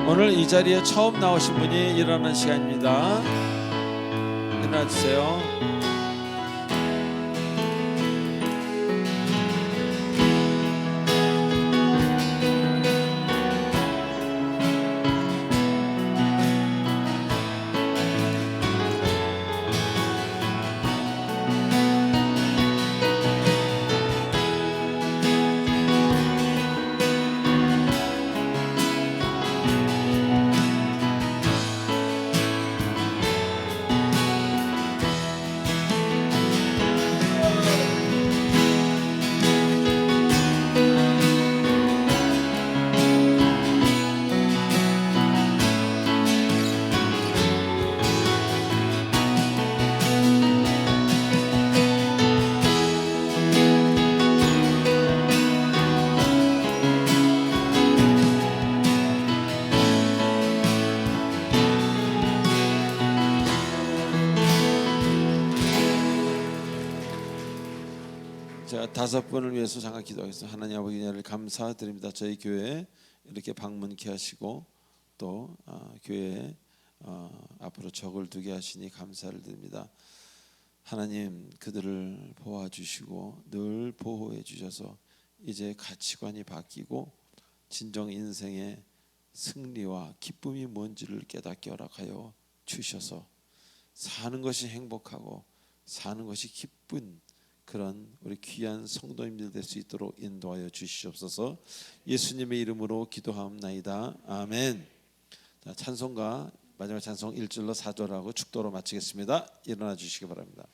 오늘 이 자리에 처음 나오신 분이 일어나는 시간입니다. 일어나 주세요. 제가 5분을 위해서 잠깐 기도하겠습니다. 하나님 아버지 은혜를 감사드립니다. 저희 교회에 이렇게 방문케 하시고 또 교회에 앞으로 적을 두게 하시니 감사를 드립니다. 하나님, 그들을 도와주시고 늘 보호해 주셔서 이제 가치관이 바뀌고 진정 인생의 승리와 기쁨이 뭔지를 깨닫게 허락하여 주셔서 사는 것이 행복하고 사는 것이 기쁜 그런 우리 귀한 성도님들 될 수 있도록 인도하여 주시옵소서. 예수님의 이름으로 기도하옵나이다. 아멘. 자, 찬송가 마지막 찬송 1절로 4절하고 축도로 마치겠습니다. 일어나 주시기 바랍니다.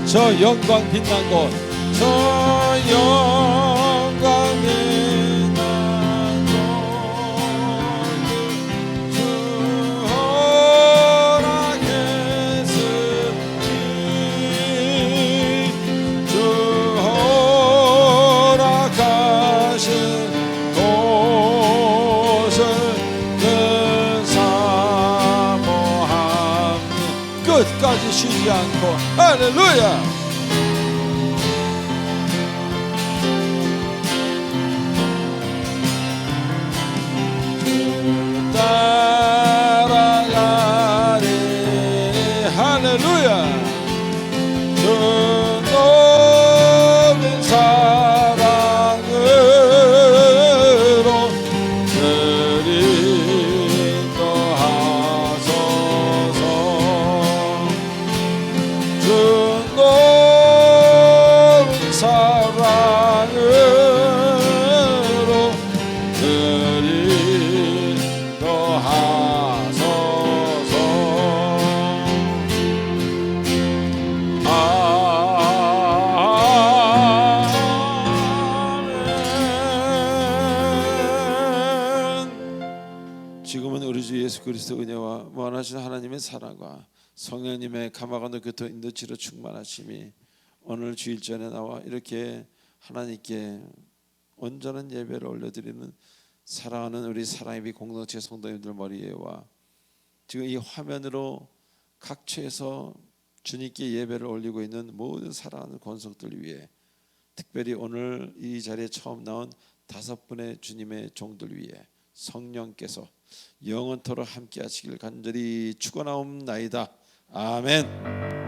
저 영광 빛난 곳, 저 영광 빛난 곳, 주 허락했으니, 주 허락하신 곳을 그 사모함 끝까지 쉬지 않고 할렐루야. 따라가리 할렐루야. 주 높은 사랑으로 늘 인도하소서. 주 높은 사랑으로 그리스도 은혜와 무한하신 하나님의 사랑과 성령님의 감화가 느껴져 인도치로 충만하심이 오늘 주일전에 나와 이렇게 하나님께 온전한 예배를 올려드리는 사랑하는 우리 사랑예비 공동체 성도님들 머리에와 지금 이 화면으로 각처에서 주님께 예배를 올리고 있는 모든 사랑하는 권속들 위해 특별히 오늘 이 자리에 처음 나온 5분의 주님의 종들 위해 성령께서 영원토록 함께 하시길 간절히 축원하옵나이다. 아멘.